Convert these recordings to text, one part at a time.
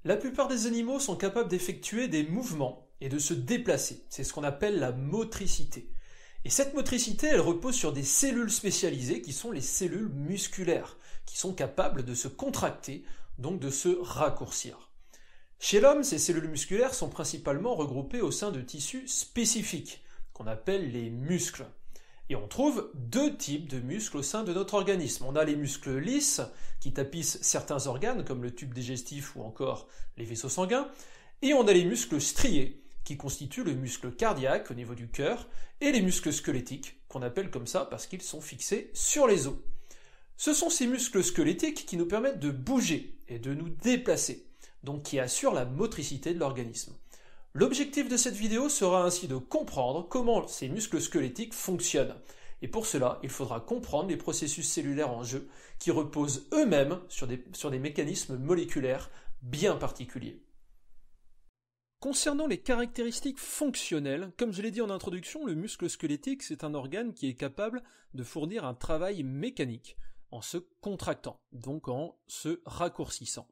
La plupart des animaux sont capables d'effectuer des mouvements et de se déplacer. C'est ce qu'on appelle la motricité. Et cette motricité, elle repose sur des cellules spécialisées qui sont les cellules musculaires, qui sont capables de se contracter, donc de se raccourcir. Chez l'homme, ces cellules musculaires sont principalement regroupées au sein de tissus spécifiques, qu'on appelle les muscles. Et on trouve deux types de muscles au sein de notre organisme. On a les muscles lisses, qui tapissent certains organes, comme le tube digestif ou encore les vaisseaux sanguins, et on a les muscles striés, qui constituent le muscle cardiaque au niveau du cœur, et les muscles squelettiques, qu'on appelle comme ça parce qu'ils sont fixés sur les os. Ce sont ces muscles squelettiques qui nous permettent de bouger et de nous déplacer, donc qui assurent la motricité de l'organisme. L'objectif de cette vidéo sera ainsi de comprendre comment ces muscles squelettiques fonctionnent. Et pour cela, il faudra comprendre les processus cellulaires en jeu qui reposent eux-mêmes sur des mécanismes moléculaires bien particuliers. Concernant les caractéristiques fonctionnelles, comme je l'ai dit en introduction, le muscle squelettique, c'est un organe qui est capable de fournir un travail mécanique en se contractant, donc en se raccourcissant.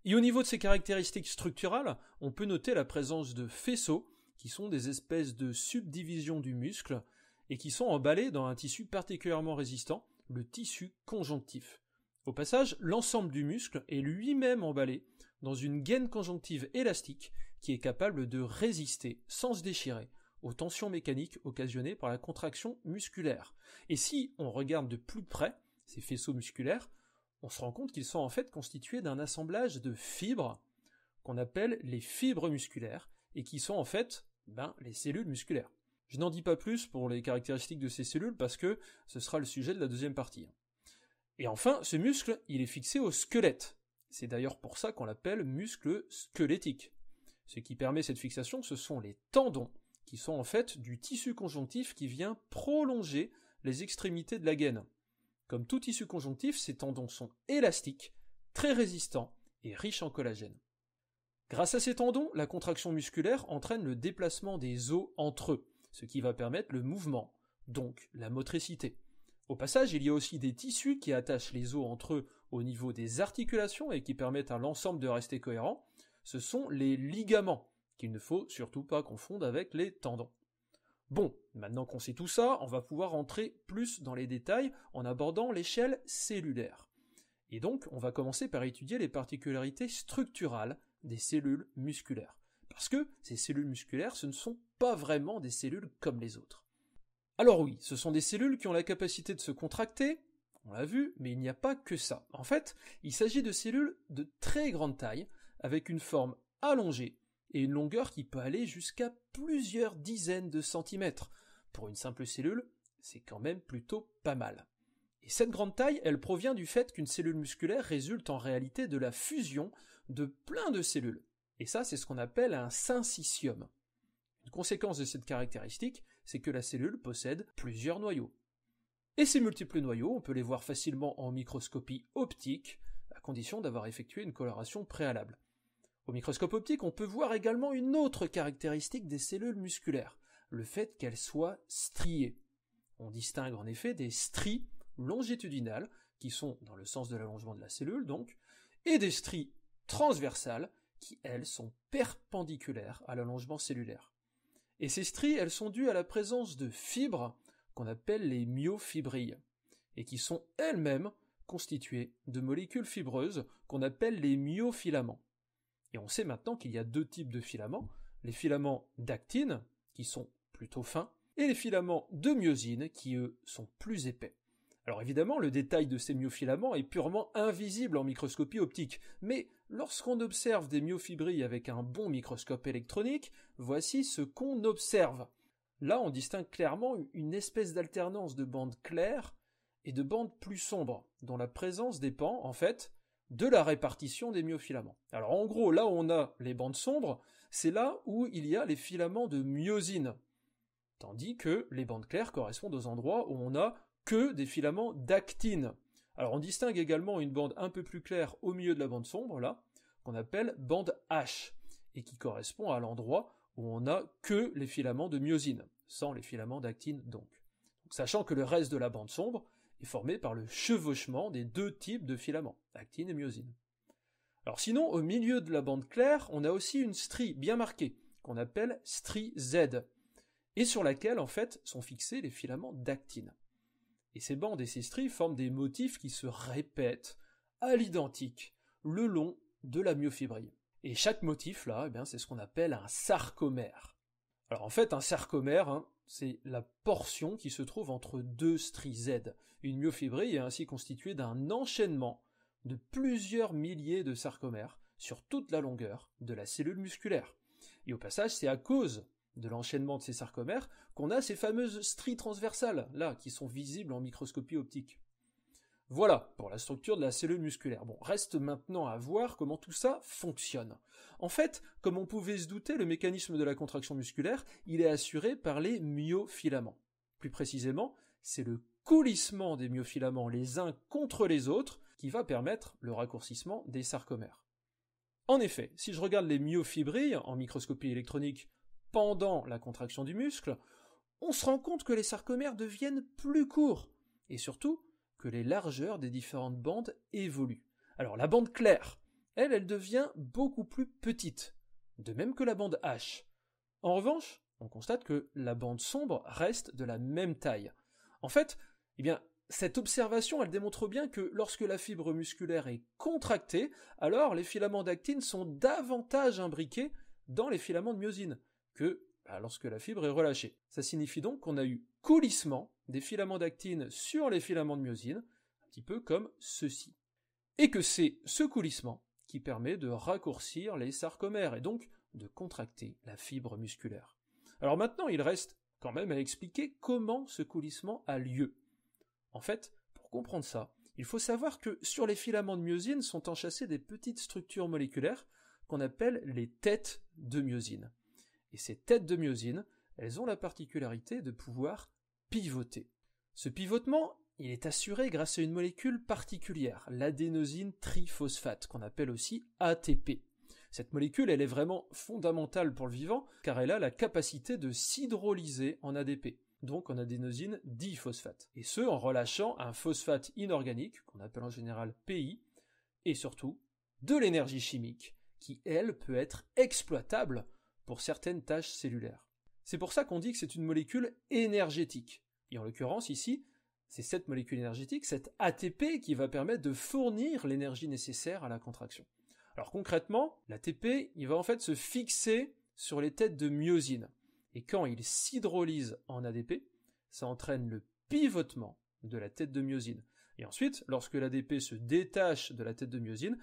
Et au niveau de ces caractéristiques structurales, on peut noter la présence de faisceaux, qui sont des espèces de subdivisions du muscle, et qui sont emballés dans un tissu particulièrement résistant, le tissu conjonctif. Au passage, l'ensemble du muscle est lui-même emballé dans une gaine conjonctive élastique qui est capable de résister, sans se déchirer, aux tensions mécaniques occasionnées par la contraction musculaire. Et si on regarde de plus près ces faisceaux musculaires, on se rend compte qu'ils sont en fait constitués d'un assemblage de fibres qu'on appelle les fibres musculaires et qui sont en fait les cellules musculaires. Je n'en dis pas plus pour les caractéristiques de ces cellules parce que ce sera le sujet de la deuxième partie. Et enfin, ce muscle, il est fixé au squelette. C'est d'ailleurs pour ça qu'on l'appelle muscle squelettique. Ce qui permet cette fixation, ce sont les tendons, qui sont en fait du tissu conjonctif qui vient prolonger les extrémités de la gaine. Comme tout tissu conjonctif, ces tendons sont élastiques, très résistants et riches en collagène. Grâce à ces tendons, la contraction musculaire entraîne le déplacement des os entre eux, ce qui va permettre le mouvement, donc la motricité. Au passage, il y a aussi des tissus qui attachent les os entre eux au niveau des articulations et qui permettent à l'ensemble de rester cohérent. Ce sont les ligaments, qu'il ne faut surtout pas confondre avec les tendons. Bon, maintenant qu'on sait tout ça, on va pouvoir entrer plus dans les détails en abordant l'échelle cellulaire. Et donc, on va commencer par étudier les particularités structurales des cellules musculaires. Parce que ces cellules musculaires, ce ne sont pas vraiment des cellules comme les autres. Alors oui, ce sont des cellules qui ont la capacité de se contracter, on l'a vu, mais il n'y a pas que ça. En fait, il s'agit de cellules de très grande taille, avec une forme allongée, et une longueur qui peut aller jusqu'à plusieurs dizaines de centimètres. Pour une simple cellule, c'est quand même plutôt pas mal. Et cette grande taille, elle provient du fait qu'une cellule musculaire résulte en réalité de la fusion de plein de cellules. Et ça, c'est ce qu'on appelle un syncytium. Une conséquence de cette caractéristique, c'est que la cellule possède plusieurs noyaux. Et ces multiples noyaux, on peut les voir facilement en microscopie optique, à condition d'avoir effectué une coloration préalable. Au microscope optique, on peut voir également une autre caractéristique des cellules musculaires, le fait qu'elles soient striées. On distingue en effet des stries longitudinales, qui sont dans le sens de l'allongement de la cellule donc, et des stries transversales, qui elles sont perpendiculaires à l'allongement cellulaire. Et ces stries, elles sont dues à la présence de fibres qu'on appelle les myofibrilles, et qui sont elles-mêmes constituées de molécules fibreuses qu'on appelle les myofilaments. Et on sait maintenant qu'il y a deux types de filaments, les filaments d'actine, qui sont plutôt fins, et les filaments de myosine, qui eux sont plus épais. Alors évidemment, le détail de ces myofilaments est purement invisible en microscopie optique, mais lorsqu'on observe des myofibrilles avec un bon microscope électronique, voici ce qu'on observe. Là, on distingue clairement une espèce d'alternance de bandes claires et de bandes plus sombres, dont la présence dépend, en fait, de la répartition des myofilaments. Alors en gros, là où on a les bandes sombres, c'est là où il y a les filaments de myosine, tandis que les bandes claires correspondent aux endroits où on a que des filaments d'actine. Alors on distingue également une bande un peu plus claire au milieu de la bande sombre, là, qu'on appelle bande H, et qui correspond à l'endroit où on n'a que les filaments de myosine, sans les filaments d'actine donc. Sachant que le reste de la bande sombre est formé par le chevauchement des deux types de filaments, actine et myosine. Alors sinon, au milieu de la bande claire, on a aussi une strie bien marquée, qu'on appelle strie Z, et sur laquelle, en fait, sont fixés les filaments d'actine. Et ces bandes et ces stries forment des motifs qui se répètent à l'identique le long de la myofibrille. Et chaque motif, là, c'est ce qu'on appelle un sarcomère. Alors en fait, un sarcomère, c'est la portion qui se trouve entre deux stries Z. Une myofibrille est ainsi constituée d'un enchaînement de plusieurs milliers de sarcomères sur toute la longueur de la cellule musculaire. Et au passage, c'est à cause de l'enchaînement de ces sarcomères qu'on a ces fameuses stries transversales, là, qui sont visibles en microscopie optique. Voilà pour la structure de la cellule musculaire. Bon, reste maintenant à voir comment tout ça fonctionne. En fait, comme on pouvait se douter, le mécanisme de la contraction musculaire, il est assuré par les myofilaments. Plus précisément, c'est le coulissement des myofilaments les uns contre les autres qui va permettre le raccourcissement des sarcomères. En effet, si je regarde les myofibrilles en microscopie électronique pendant la contraction du muscle, on se rend compte que les sarcomères deviennent plus courts, et surtout que les largeurs des différentes bandes évoluent. Alors la bande claire, elle devient beaucoup plus petite, de même que la bande H. En revanche, on constate que la bande sombre reste de la même taille. En fait, cette observation, elle démontre bien que lorsque la fibre musculaire est contractée, alors les filaments d'actine sont davantage imbriqués dans les filaments de myosine que lorsque la fibre est relâchée. Ça signifie donc qu'on a eu coulissement des filaments d'actine sur les filaments de myosine, un petit peu comme ceci. Et que c'est ce coulissement qui permet de raccourcir les sarcomères et donc de contracter la fibre musculaire. Alors maintenant, il reste quand même à expliquer comment ce coulissement a lieu. En fait, pour comprendre ça, il faut savoir que sur les filaments de myosine sont enchâssées des petites structures moléculaires qu'on appelle les têtes de myosine. Et ces têtes de myosine, elles ont la particularité de pouvoir pivoter. Ce pivotement, il est assuré grâce à une molécule particulière, l'adénosine triphosphate, qu'on appelle aussi ATP. Cette molécule, elle est vraiment fondamentale pour le vivant, car elle a la capacité de s'hydrolyser en ADP, donc en adénosine diphosphate. Et ce, en relâchant un phosphate inorganique, qu'on appelle en général PI, et surtout, de l'énergie chimique, qui, elle, peut être exploitable pour certaines tâches cellulaires. C'est pour ça qu'on dit que c'est une molécule énergétique. Et en l'occurrence, ici, c'est cette molécule énergétique, cette ATP, qui va permettre de fournir l'énergie nécessaire à la contraction. Alors concrètement, l'ATP, il va en fait se fixer sur les têtes de myosine. Et quand il s'hydrolyse en ADP, ça entraîne le pivotement de la tête de myosine. Et ensuite, lorsque l'ADP se détache de la tête de myosine,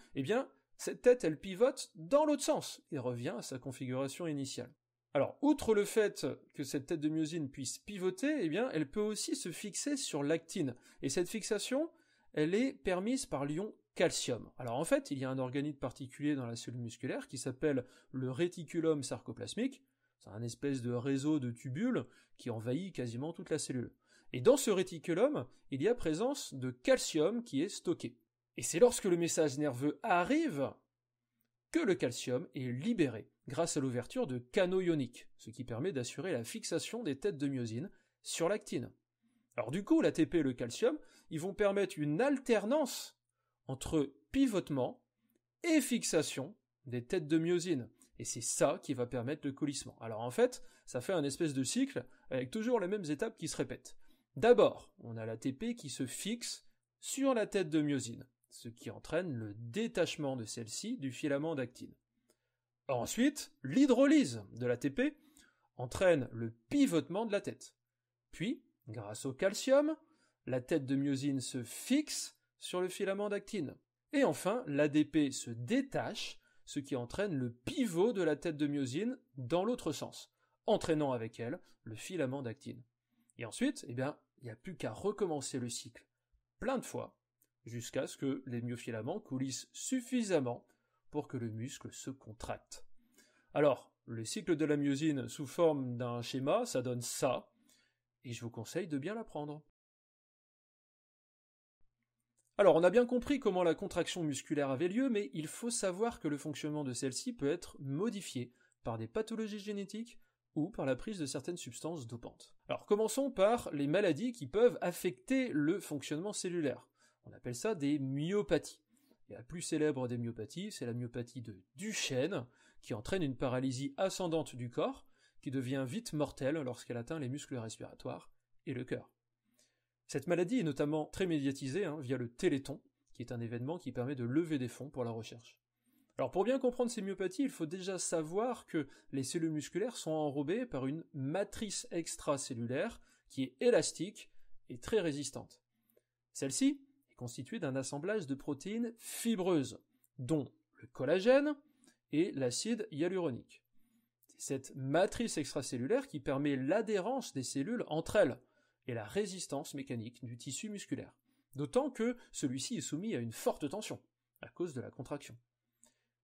cette tête, elle pivote dans l'autre sens et revient à sa configuration initiale. Alors, outre le fait que cette tête de myosine puisse pivoter, elle peut aussi se fixer sur l'actine. Et cette fixation, elle est permise par l'ion calcium. Alors en fait, il y a un organite particulier dans la cellule musculaire qui s'appelle le réticulum sarcoplasmique. C'est un espèce de réseau de tubules qui envahit quasiment toute la cellule. Et dans ce réticulum, il y a présence de calcium qui est stocké. Et c'est lorsque le message nerveux arrive que le calcium est libéré grâce à l'ouverture de canaux ioniques, ce qui permet d'assurer la fixation des têtes de myosine sur l'actine. Alors du coup, l'ATP et le calcium, ils vont permettre une alternance entre pivotement et fixation des têtes de myosine. Et c'est ça qui va permettre le coulissement. Alors en fait, ça fait un espèce de cycle avec toujours les mêmes étapes qui se répètent. D'abord, on a l'ATP qui se fixe sur la tête de myosine, ce qui entraîne le détachement de celle-ci du filament d'actine. Ensuite, l'hydrolyse de l'ATP entraîne le pivotement de la tête. Puis, grâce au calcium, la tête de myosine se fixe sur le filament d'actine. Et enfin, l'ADP se détache, ce qui entraîne le pivot de la tête de myosine dans l'autre sens, entraînant avec elle le filament d'actine. Et ensuite, il n'y a plus qu'à recommencer le cycle plein de fois, jusqu'à ce que les myofilaments coulissent suffisamment pour que le muscle se contracte. Alors, le cycle de la myosine sous forme d'un schéma, ça donne ça, et je vous conseille de bien l'apprendre. Alors, on a bien compris comment la contraction musculaire avait lieu, mais il faut savoir que le fonctionnement de celle-ci peut être modifié par des pathologies génétiques ou par la prise de certaines substances dopantes. Alors, commençons par les maladies qui peuvent affecter le fonctionnement cellulaire. On appelle ça des myopathies. Et la plus célèbre des myopathies, c'est la myopathie de Duchenne, qui entraîne une paralysie ascendante du corps, qui devient vite mortelle lorsqu'elle atteint les muscles respiratoires et le cœur. Cette maladie est notamment très médiatisée via le Téléthon, qui est un événement qui permet de lever des fonds pour la recherche. Alors pour bien comprendre ces myopathies, il faut déjà savoir que les cellules musculaires sont enrobées par une matrice extracellulaire qui est élastique et très résistante. Celle-ci est constituée d'un assemblage de protéines fibreuses, dont le collagène et l'acide hyaluronique. C'est cette matrice extracellulaire qui permet l'adhérence des cellules entre elles et la résistance mécanique du tissu musculaire, d'autant que celui-ci est soumis à une forte tension à cause de la contraction.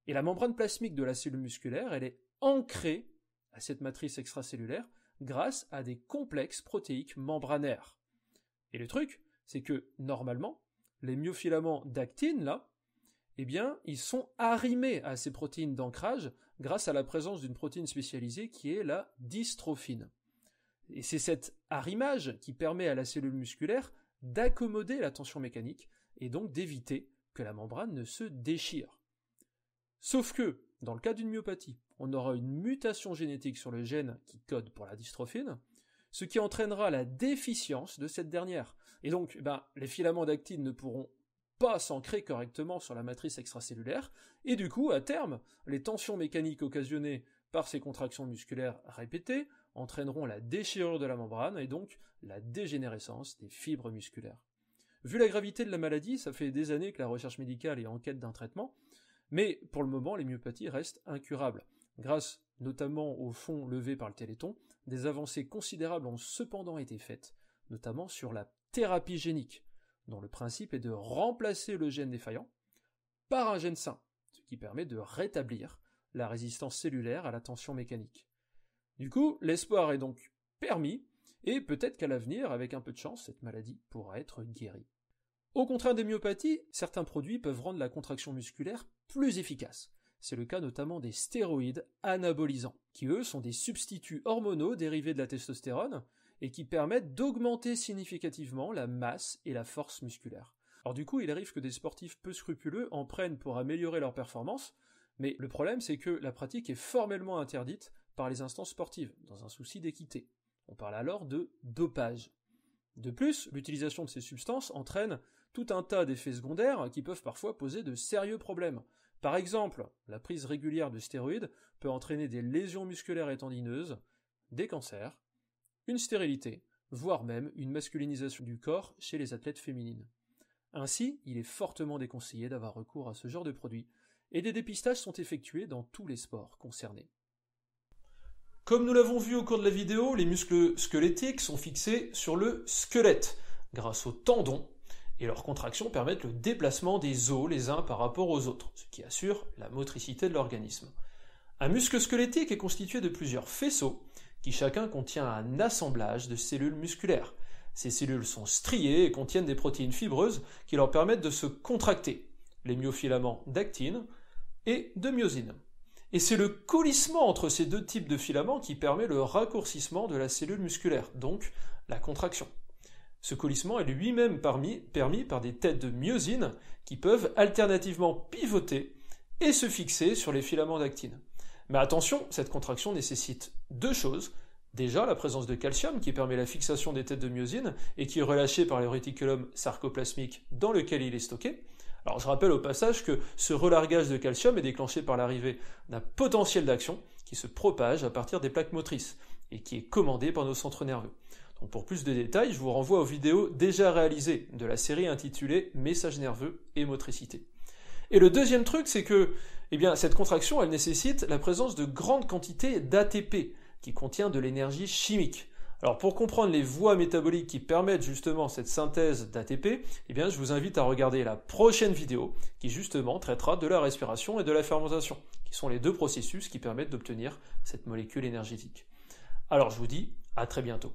Et la membrane plasmique de la cellule musculaire, elle est ancrée à cette matrice extracellulaire grâce à des complexes protéiques membranaires. Et le truc, c'est que, normalement, les myofilaments d'actine, là, eh bien, ils sont arrimés à ces protéines d'ancrage grâce à la présence d'une protéine spécialisée qui est la dystrophine. Et c'est cet arrimage qui permet à la cellule musculaire d'accommoder la tension mécanique et donc d'éviter que la membrane ne se déchire. Sauf que, dans le cas d'une myopathie, on aura une mutation génétique sur le gène qui code pour la dystrophine, ce qui entraînera la déficience de cette dernière. Et donc, les filaments d'actine ne pourront pas s'ancrer correctement sur la matrice extracellulaire, et du coup, à terme, les tensions mécaniques occasionnées par ces contractions musculaires répétées entraîneront la déchirure de la membrane et donc la dégénérescence des fibres musculaires. Vu la gravité de la maladie, ça fait des années que la recherche médicale est en quête d'un traitement, mais pour le moment, les myopathies restent incurables. Grâce notamment aux fonds levés par le Téléthon, des avancées considérables ont cependant été faites, notamment sur la thérapie génique, dont le principe est de remplacer le gène défaillant par un gène sain, ce qui permet de rétablir la résistance cellulaire à la tension mécanique. Du coup, l'espoir est donc permis, et peut-être qu'à l'avenir, avec un peu de chance, cette maladie pourra être guérie. Au contraire des myopathies, certains produits peuvent rendre la contraction musculaire plus efficace. C'est le cas notamment des stéroïdes anabolisants, qui eux sont des substituts hormonaux dérivés de la testostérone et qui permettent d'augmenter significativement la masse et la force musculaire. Alors du coup, il arrive que des sportifs peu scrupuleux en prennent pour améliorer leur performance, mais le problème c'est que la pratique est formellement interdite par les instances sportives, dans un souci d'équité. On parle alors de dopage. De plus, l'utilisation de ces substances entraîne tout un tas d'effets secondaires qui peuvent parfois poser de sérieux problèmes. Par exemple, la prise régulière de stéroïdes peut entraîner des lésions musculaires et tendineuses, des cancers, une stérilité, voire même une masculinisation du corps chez les athlètes féminines. Ainsi, il est fortement déconseillé d'avoir recours à ce genre de produits, et des dépistages sont effectués dans tous les sports concernés. Comme nous l'avons vu au cours de la vidéo, les muscles squelettiques sont fixés sur le squelette, grâce aux tendons, et leurs contractions permettent le déplacement des os les uns par rapport aux autres, ce qui assure la motricité de l'organisme. Un muscle squelettique est constitué de plusieurs faisceaux, qui chacun contient un assemblage de cellules musculaires. Ces cellules sont striées et contiennent des protéines fibreuses qui leur permettent de se contracter, les myofilaments d'actine et de myosine. Et c'est le coulissement entre ces deux types de filaments qui permet le raccourcissement de la cellule musculaire, donc la contraction. Ce coulissement est lui-même permis par des têtes de myosine qui peuvent alternativement pivoter et se fixer sur les filaments d'actine. Mais attention, cette contraction nécessite deux choses. Déjà, la présence de calcium qui permet la fixation des têtes de myosine et qui est relâché par le réticulum sarcoplasmique dans lequel il est stocké. Alors je rappelle au passage que ce relargage de calcium est déclenché par l'arrivée d'un potentiel d'action qui se propage à partir des plaques motrices et qui est commandé par nos centres nerveux. Donc pour plus de détails, je vous renvoie aux vidéos déjà réalisées de la série intitulée Messages nerveux et motricité. Et le deuxième truc, c'est que cette contraction, elle nécessite la présence de grandes quantités d'ATP, qui contient de l'énergie chimique. Alors pour comprendre les voies métaboliques qui permettent justement cette synthèse d'ATP, je vous invite à regarder la prochaine vidéo qui justement traitera de la respiration et de la fermentation, qui sont les deux processus qui permettent d'obtenir cette molécule énergétique. Alors je vous dis à très bientôt.